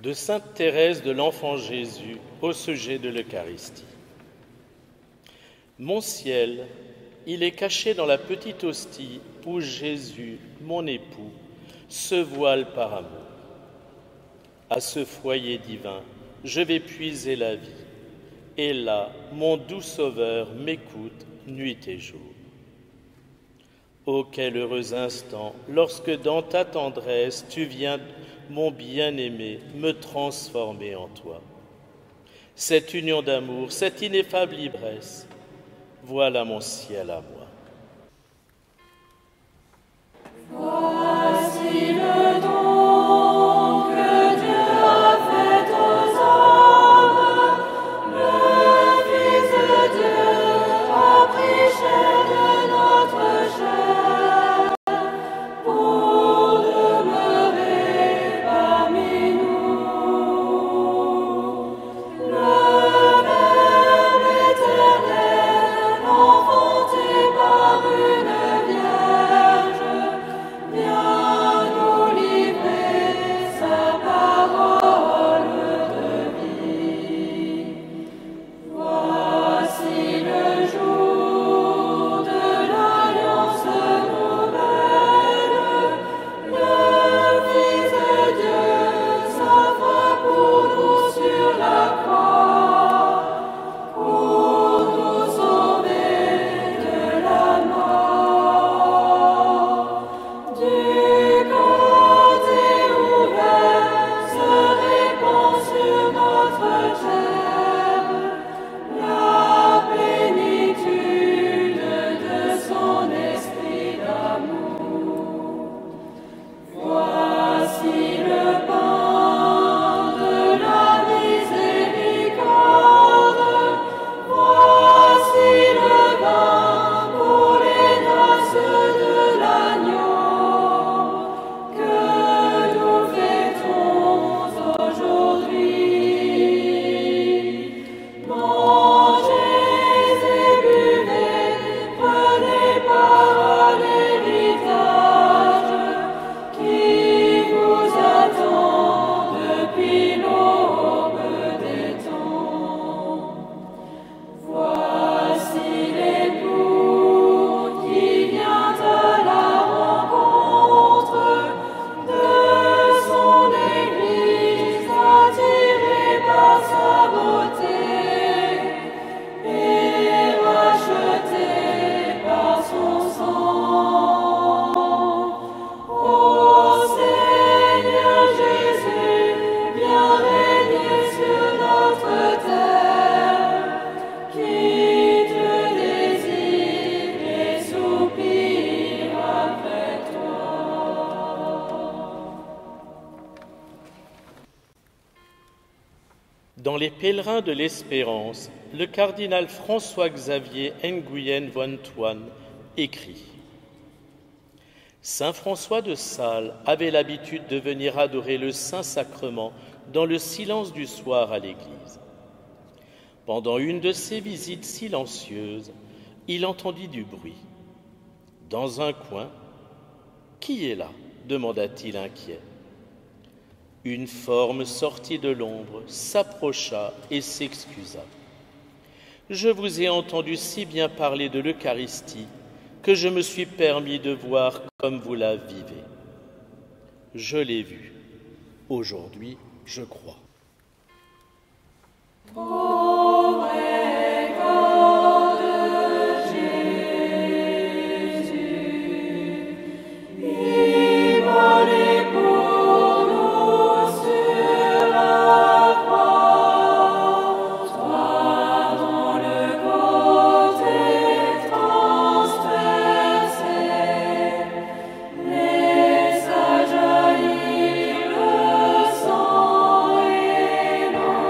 de sainte Thérèse de l'Enfant Jésus au sujet de l'Eucharistie. Mon ciel, il est caché dans la petite hostie où Jésus, mon époux, se voile par amour. À ce foyer divin, je vais puiser la vie. Et là, mon doux Sauveur m'écoute nuit et jour. Oh, quel heureux instant, lorsque dans ta tendresse, tu viens, mon bien-aimé, me transformer en toi. Cette union d'amour, cette ineffable ivresse, voilà mon ciel à moi. Voici le don que Dieu a fait aux hommes. Le Fils de Dieu a pris chair de notre chair pour demeurer parmi nous. Le Verbe éternel, enfanté par une vierge, vient nous livrer sa parole de vie. Voici le jour de l'alliance nouvelle. Le Fils de Dieu s'offre pour nous sur la croix, pour nous sauver de la mort. Du côté ouvert se répand sur notre chair la plénitude de son esprit d'amour. Voici le pain de la miséricorde. Voici le vin pour les noces de l'agneau que nous fêtons aujourd'hui. Mangez et buvez, prenez part à l'héritage qui vous attend depuis l'aube des temps. Voici l'époux qui vient à la rencontre de son Église, attiré par sa beauté et racheté par son sang. Ô Seigneur Jésus, viens régner sur notre terre, qui te désire et soupire après toi. Dans les pèlerins de l'Espérance, le cardinal François-Xavier Nguyen Van Thuan écrit « Saint François de Sales avait l'habitude de venir adorer le Saint-Sacrement dans le silence du soir à l'église. Pendant une de ces visites silencieuses, il entendit du bruit. Dans un coin, « Qui est là ?» demanda-t-il inquiet. Une forme sortie de l'ombre s'approcha et s'excusa. « Je vous ai entendu si bien parler de l'Eucharistie que je me suis permis de voir comme vous la vivez. Je l'ai vue. Aujourd'hui, je crois. » Ô vrai corps de Jésus, immolé pour nous sur la croix, toi dont le côté transpercé laissa jaillir le sang et l'eau.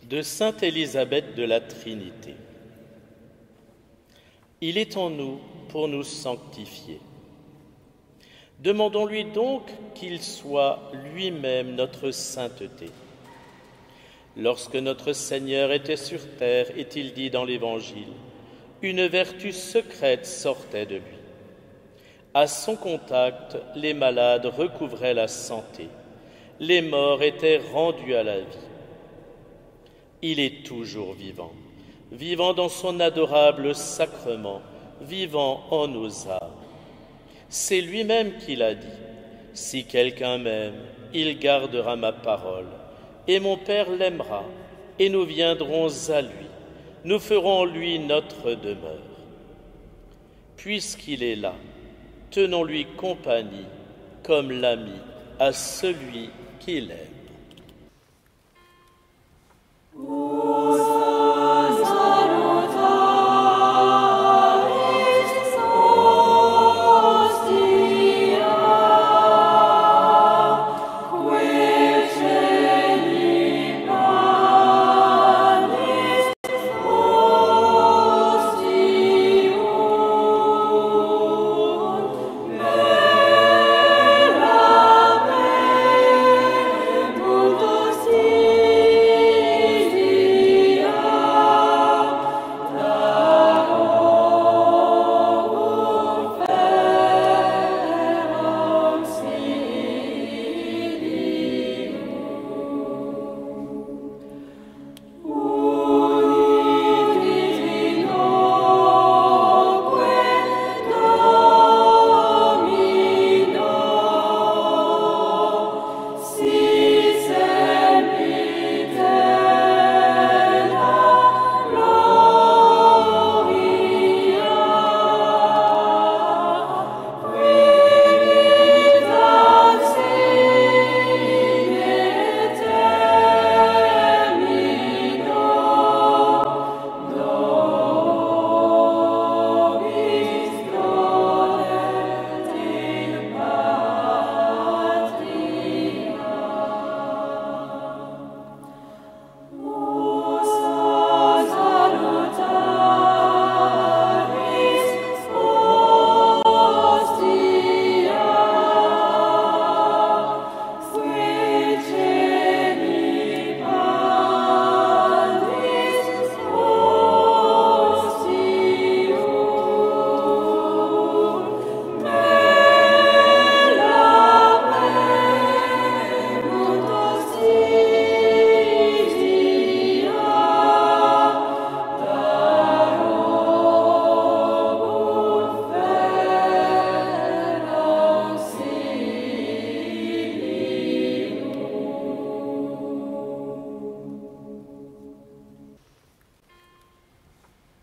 de sainte Élisabeth de la Trinité. Il est en nous pour nous sanctifier. Demandons-lui donc qu'il soit lui-même notre sainteté. Lorsque notre Seigneur était sur terre, est-il dit dans l'Évangile, une vertu secrète sortait de lui. À son contact, les malades recouvraient la santé, les morts étaient rendus à la vie. Il est toujours vivant, vivant dans son adorable sacrement, vivant en nos âmes. C'est lui-même qui l'a dit. Si quelqu'un m'aime, il gardera ma parole, et mon Père l'aimera, et nous viendrons à lui. Nous ferons en lui notre demeure. Puisqu'il est là, tenons-lui compagnie comme l'ami à celui qu'il aime.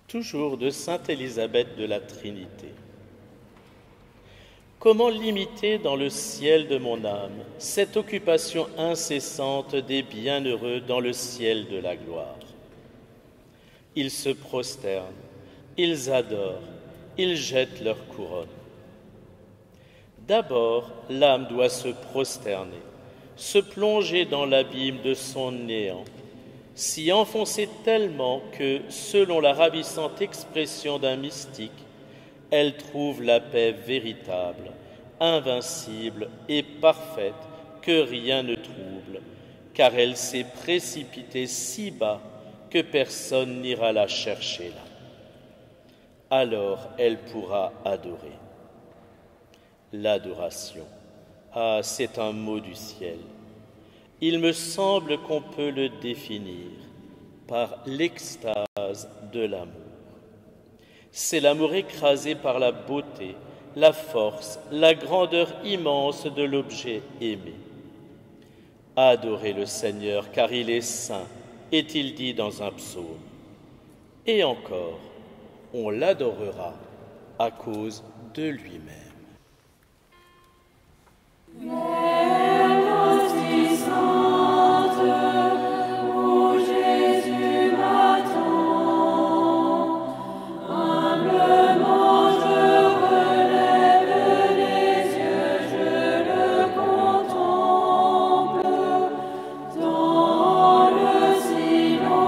Toujours de sainte Élisabeth de la Trinité. Comment limiter dans le ciel de mon âme cette occupation incessante des bienheureux dans le ciel de la gloire? Ils se prosternent, ils adorent, ils jettent leur couronne. D'abord, l'âme doit se prosterner, se plonger dans l'abîme de son néant, s'y enfoncer tellement que, selon la ravissante expression d'un mystique, elle trouve la paix véritable, invincible et parfaite que rien ne trouble, car elle s'est précipitée si bas que personne n'ira la chercher là. Alors elle pourra adorer. L'adoration, ah, c'est un mot du ciel. Il me semble qu'on peut le définir par l'extase de l'amour. C'est l'amour écrasé par la beauté, la force, la grandeur immense de l'objet aimé. Adorez le Seigneur, car il est saint, est-il dit dans un psaume. Et encore, on l'adorera à cause de lui-même. Dans le silence.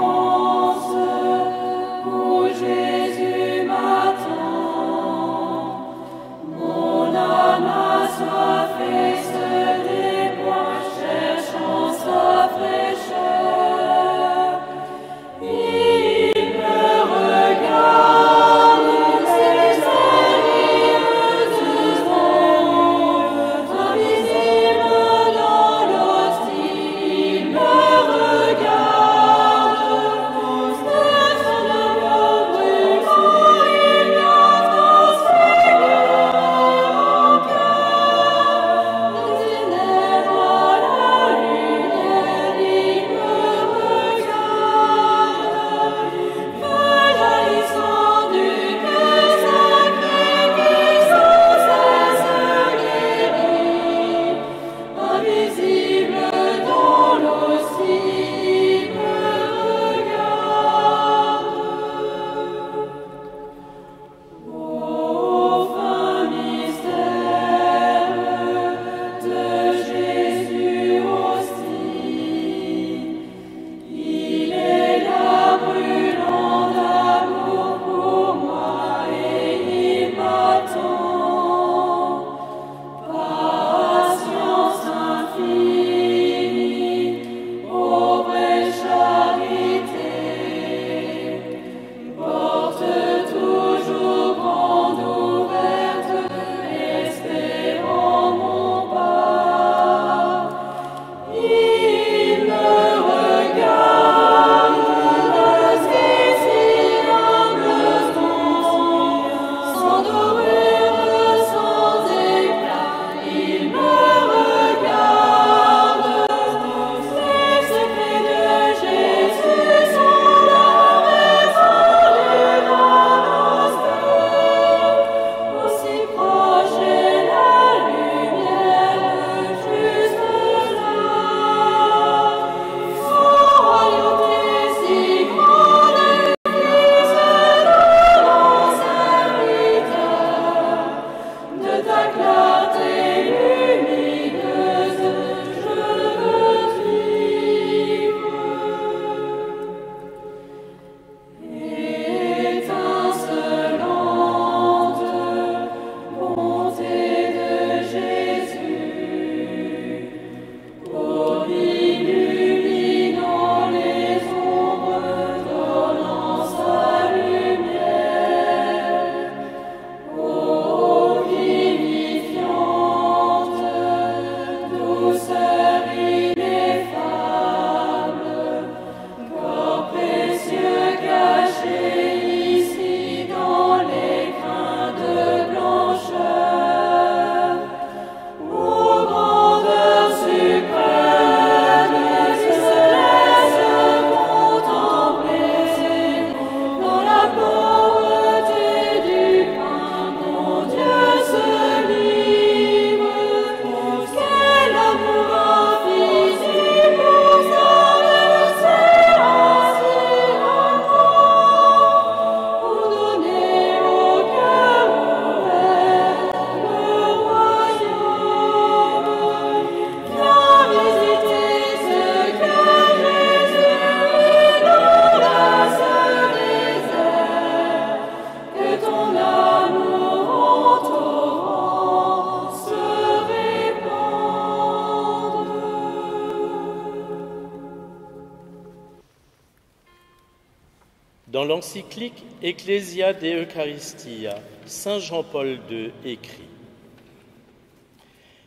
Dans l'encyclique Ecclesia de Eucharistia, Saint Jean-Paul II écrit :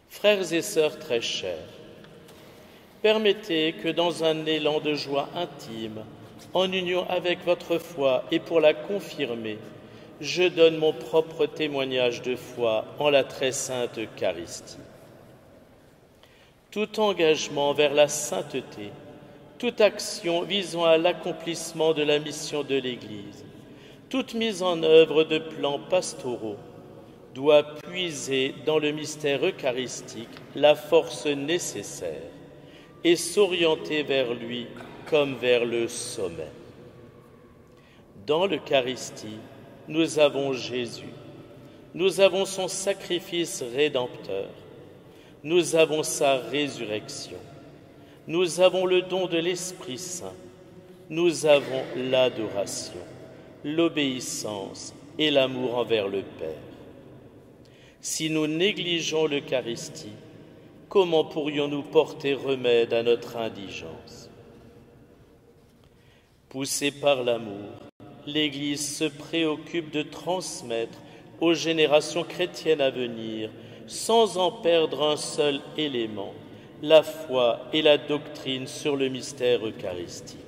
Frères et sœurs très chers, permettez que dans un élan de joie intime, en union avec votre foi et pour la confirmer, je donne mon propre témoignage de foi en la très sainte Eucharistie. Tout engagement vers la sainteté, toute action visant à l'accomplissement de la mission de l'Église, toute mise en œuvre de plans pastoraux doit puiser dans le mystère eucharistique la force nécessaire et s'orienter vers lui comme vers le sommet. Dans l'Eucharistie, nous avons Jésus, nous avons son sacrifice rédempteur, nous avons sa résurrection, nous avons le don de l'Esprit Saint, nous avons l'adoration, l'obéissance et l'amour envers le Père. Si nous négligeons l'Eucharistie, comment pourrions-nous porter remède à notre indigence ? Poussée par l'amour, l'Église se préoccupe de transmettre aux générations chrétiennes à venir, sans en perdre un seul élément, la foi et la doctrine sur le mystère eucharistique.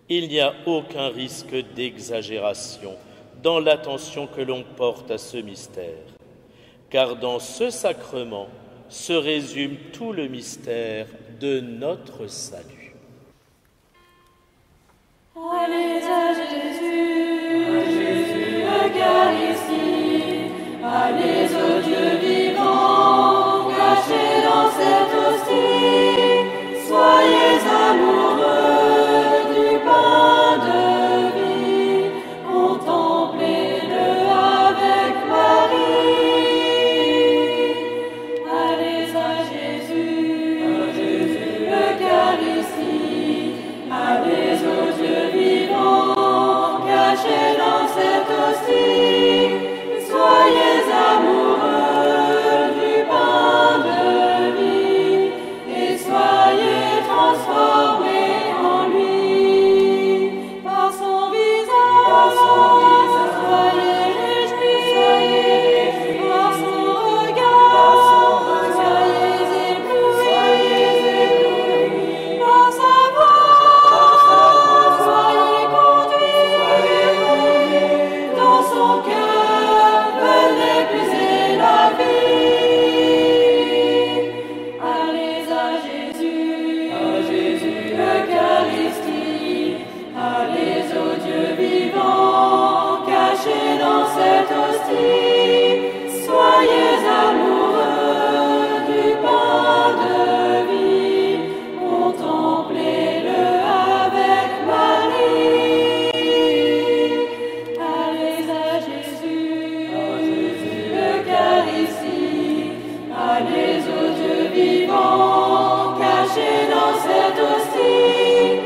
Il n'y a aucun risque d'exagération dans l'attention que l'on porte à ce mystère, car dans ce sacrement se résume tout le mystère de notre salut. Allez à Jésus, Eucharistie, allez au Dieu vivant, caché dans cette hostie, soyez amoureux du pain de vie, contemplez-le avec Marie. Allez à Jésus, Eucharistie, allez au Dieu vivant, caché dans cette hostie, soyez amoureux du pain de vie et soyez transformés en lui. Par son visage, soyez réjouis, par son regard, soyez éblouis, par sa voix, soyez conduits, dans son cœur, venez puiser la vie. Allez à Jésus, Eucharistie, allez au Dieu vivant, caché dans cette hostie, soyez amoureux du pain de vie, contemplez-le avec Marie. Allez à Jésus, Eucharistie, allez au Dieu vivant, caché dans cette hostie,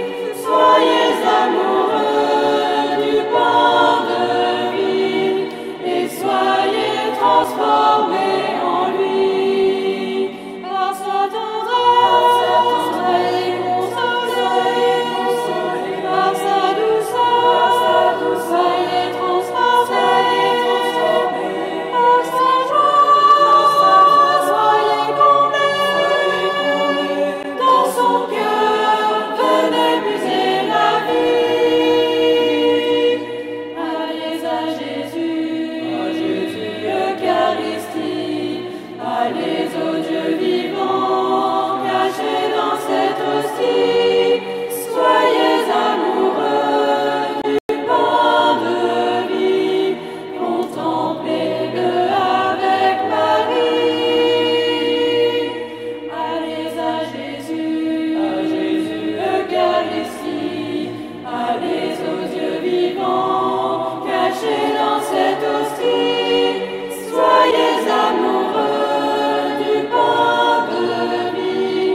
soyez amoureux du pain de vie et soyez transformés en lui. Par sa tendresse, soyez consolés, par sa douceur, soyez transformés, par sa joie, soyez comblés, dans son cœur, venez puiser la vie. Allez à Jésus, Eucharistie, allez au Dieu vivant, caché dans cette hostie, soyez amoureux du pain de vie, contemplez-le avec Marie. Allez à Jésus, Eucharistie, allez au Dieu vivant, caché dans cette hostie, soyez amoureux du pain de vie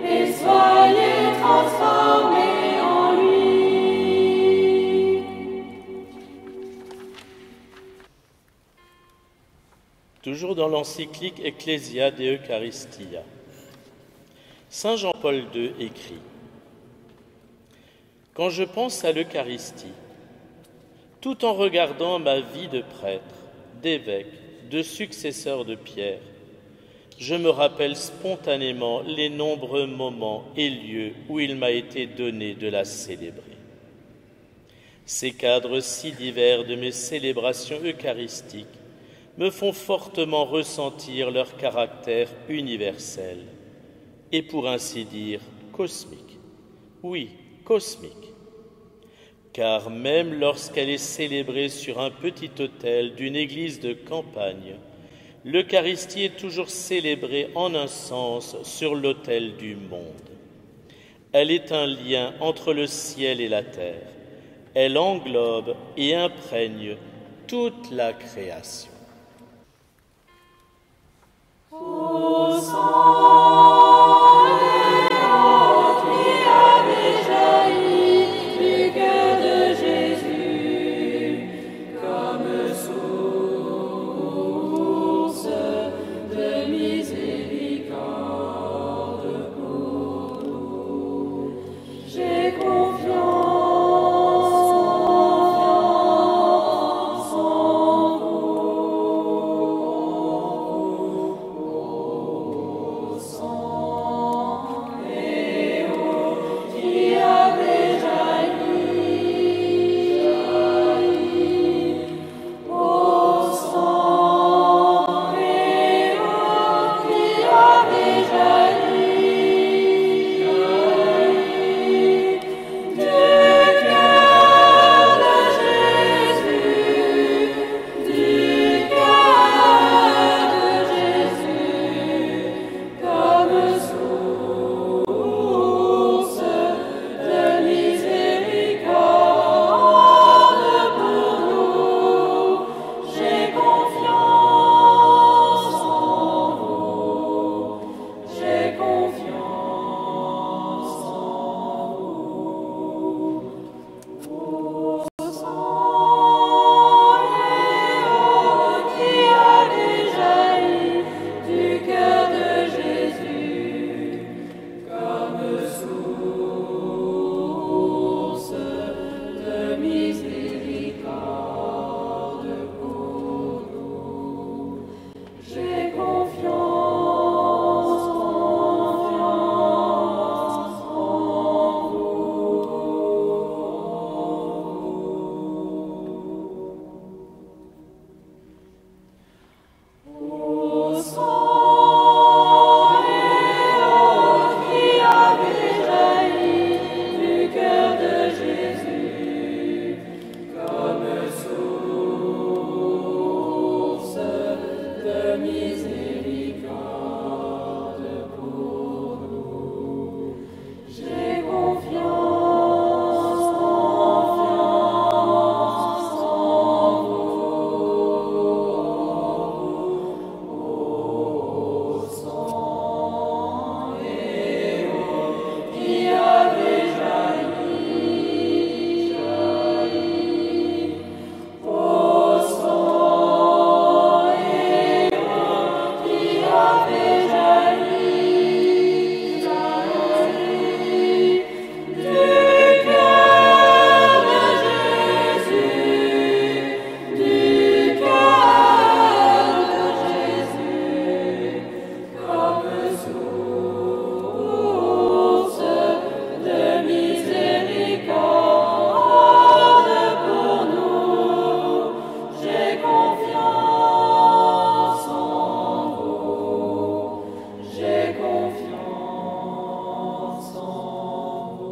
et soyez transformés en lui. Toujours dans l'encyclique Ecclesia de Eucharistia, Saint Jean-Paul II écrit : Quand je pense à l'Eucharistie, tout en regardant ma vie de prêtre, d'évêque, de successeur de Pierre, je me rappelle spontanément les nombreux moments et lieux où il m'a été donné de la célébrer. Ces cadres si divers de mes célébrations eucharistiques me font fortement ressentir leur caractère universel et pour ainsi dire cosmique. Oui, cosmique. Car même lorsqu'elle est célébrée sur un petit autel d'une église de campagne, l'Eucharistie est toujours célébrée en un sens sur l'autel du monde. Elle est un lien entre le ciel et la terre. Elle englobe et imprègne toute la création. Au sang qui avait jailli du cœur de Jésus, comme source de miséricorde pour nous, j'ai confiance en vous. Sang et eau qui avait jailli, au sang et eau qui avait jailli, du cœur de Jésus, du cœur de Jésus, comme source de miséricorde pour nous, j'ai confiance en vous, j'ai confiance en vous. Au sang et eau qui avait jailli du cœur de Jésus, comme source de miséricorde pour nous, j'ai confiance en vous. Au sang et eau qui avait jailli du cœur de Jésus, comme source de miséricorde pour nous, j'ai confiance en vous. Au sang et eau qui avait jailli, au sang et eau qui avait jailli, du cœur de Jésus, du cœur de Jésus, comme source de miséricorde pour nous, j'ai confiance en vous, j'ai confiance en vous.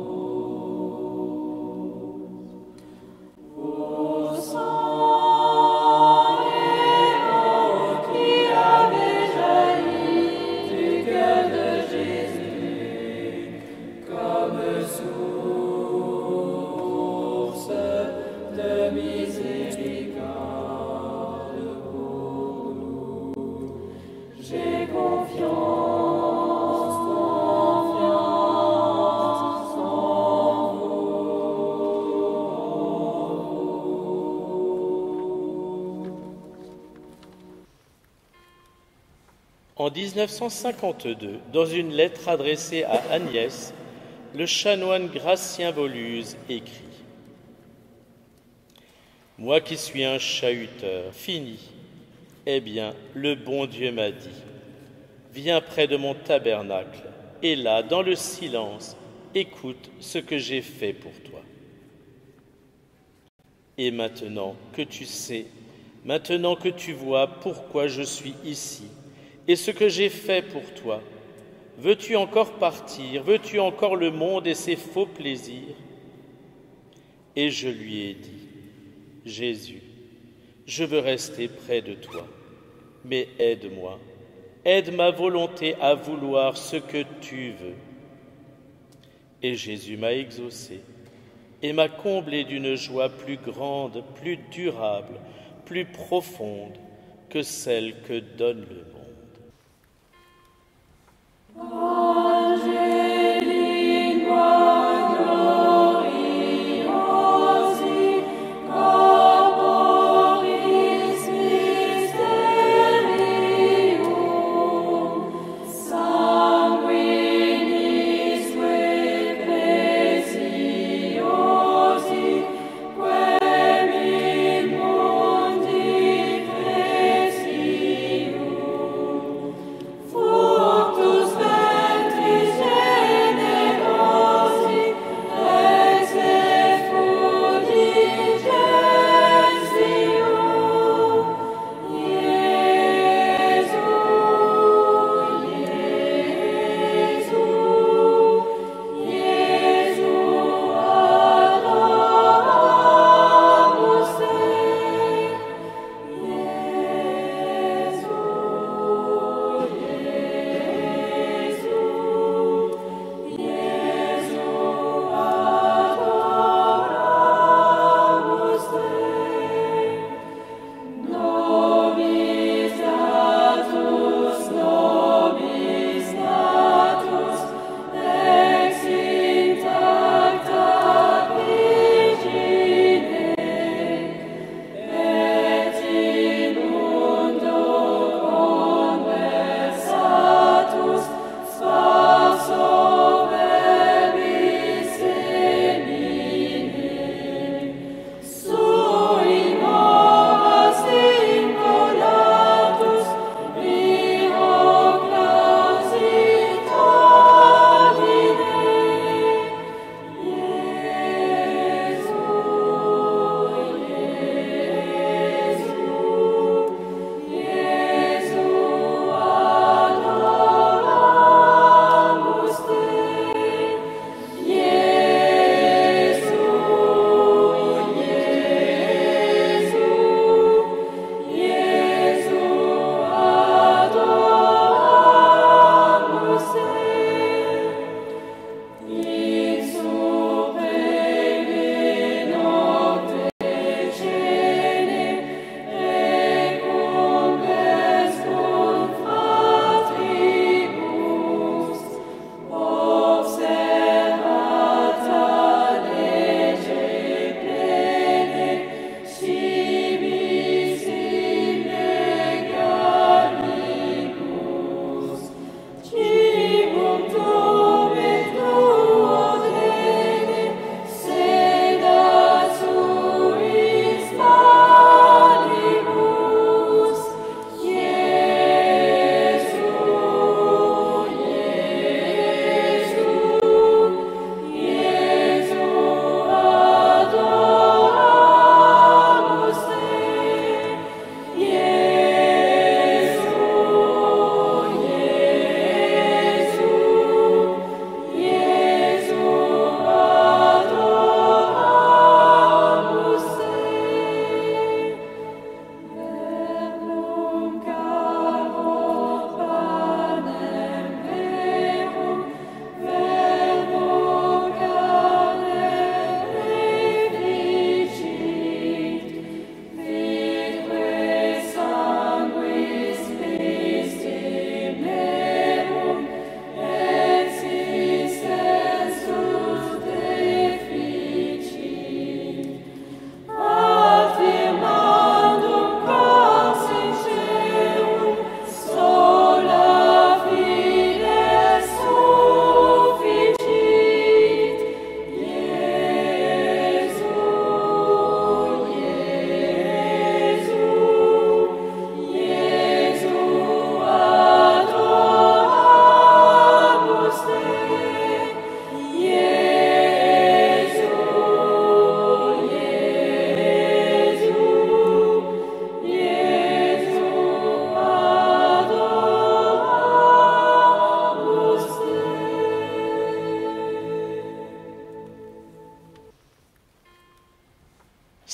Au sang et eau qui avait jailli du cœur de Jésus, comme source de miséricorde pour nous, j'ai confiance en vous. En 1952, dans une lettre adressée à Agnès, le chanoine Gratien Voluse écrit « Moi qui suis un chahuteur, fini, eh bien, le bon Dieu m'a dit, viens près de mon tabernacle, et là, dans le silence, écoute ce que j'ai fait pour toi. Et maintenant que tu sais, maintenant que tu vois pourquoi je suis ici, et ce que j'ai fait pour toi, veux-tu encore partir? Veux-tu encore le monde et ses faux plaisirs ?» Et je lui ai dit, « Jésus, je veux rester près de toi, mais aide-moi, aide ma volonté à vouloir ce que tu veux. » Et Jésus m'a exaucé et m'a comblé d'une joie plus grande, plus durable, plus profonde que celle que donne le monde.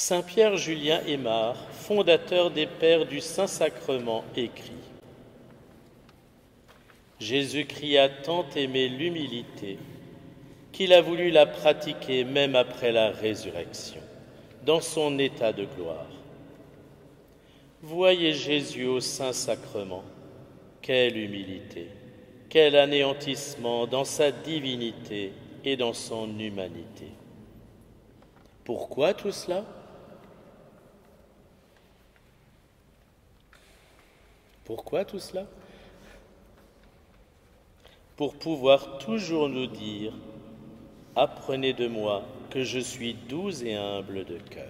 Saint Pierre Julien Aymar, fondateur des Pères du Saint-Sacrement, écrit : Jésus-Christ a tant aimé l'humilité qu'il a voulu la pratiquer même après la résurrection, dans son état de gloire. Voyez Jésus au Saint-Sacrement, quelle humilité, quel anéantissement dans sa divinité et dans son humanité. Pourquoi tout cela ? Pourquoi tout cela ? Pour pouvoir toujours nous dire « Apprenez de moi que je suis doux et humble de cœur ».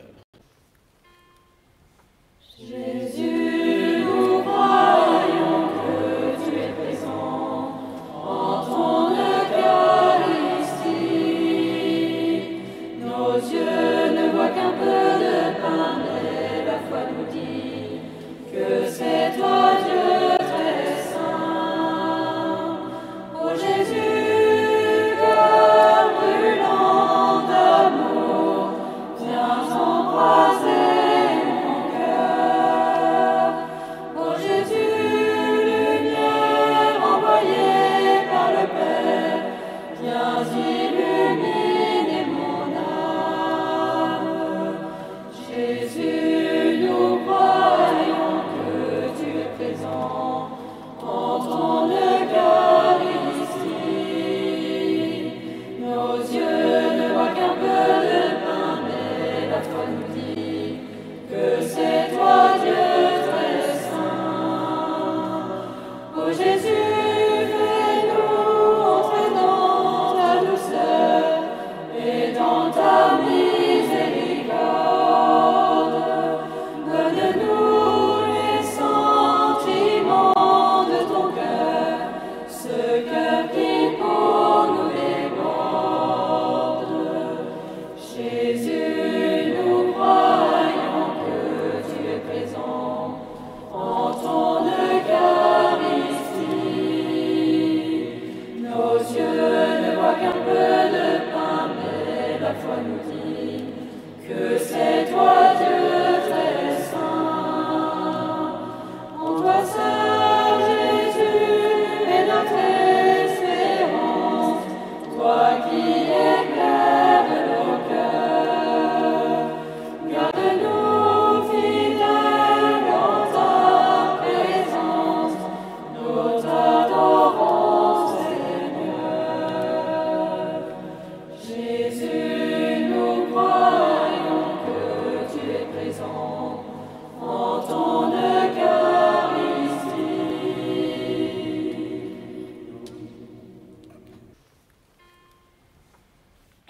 Jésus, nous croyons que tu es présent en ton Eucharistie. Nos yeux ne voient qu'un peu de pain, mais la foi nous dit que c'est toi, Dieu très saint. Ô Jésus, cœur brûlant d'amour, viens embraser.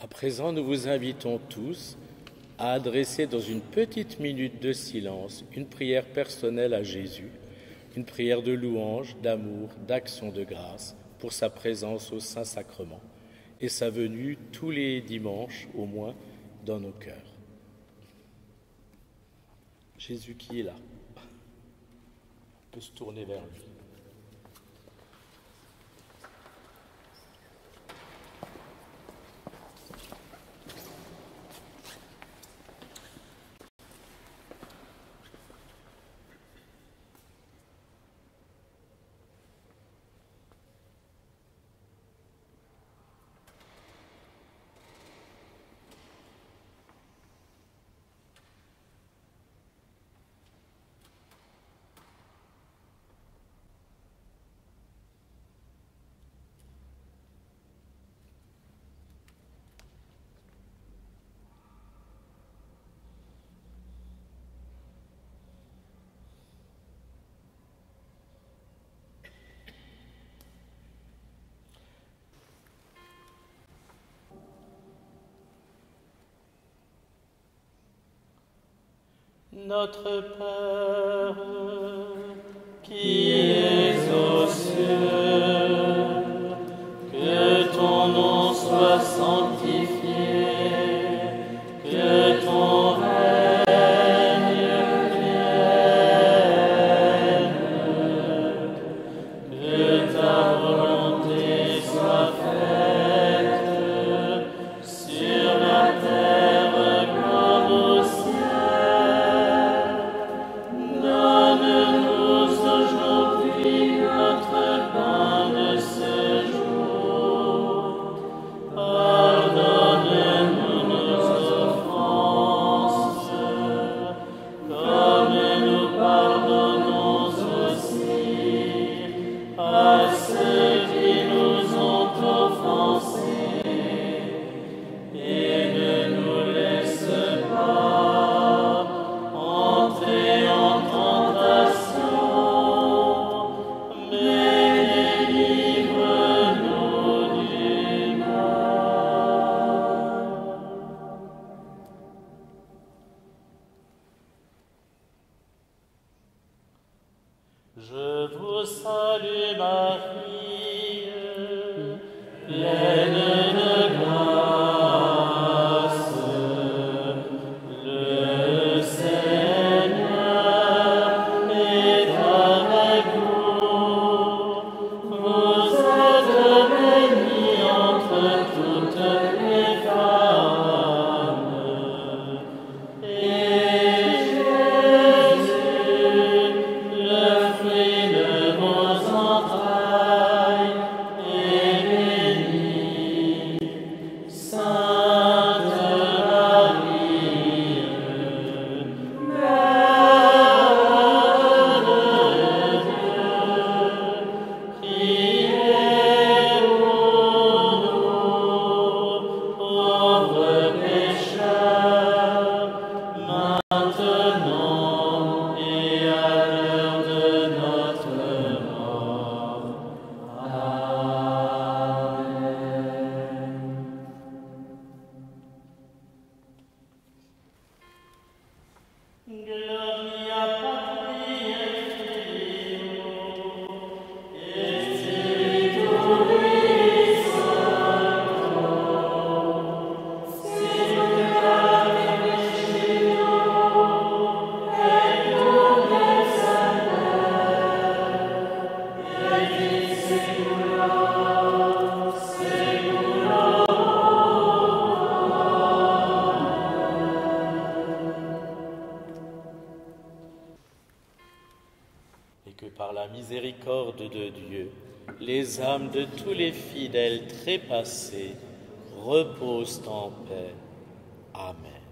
À présent, nous vous invitons tous à adresser dans une petite minute de silence une prière personnelle à Jésus, une prière de louange, d'amour, d'action de grâce pour sa présence au Saint-Sacrement et sa venue tous les dimanches au moins dans nos cœurs. Jésus qui est là, on peut se tourner vers lui. Notre Père, qui es aux cieux, que ton nom soit sanctifié, que ton règne vienne, que ta volonté soit faite sur la terre comme au ciel. te salue Marie, pleine de grâce, le Seigneur est avec vous. Vous êtes bénie entre toutes les femmes, et Jésus, le fruit de vos entrailles, est béni. Sainte Marie, Mère de Dieu, priez pour nous, pauvres pécheurs, maintenant et à l'heure de notre mort. Amen. Gloria Patri et Filio et Spiritui Sancto, sicut in principio et nunc et semper et in saecula et que par la miséricorde de Dieu, les âmes de tous les fidèles trépassés reposent en paix. Amen.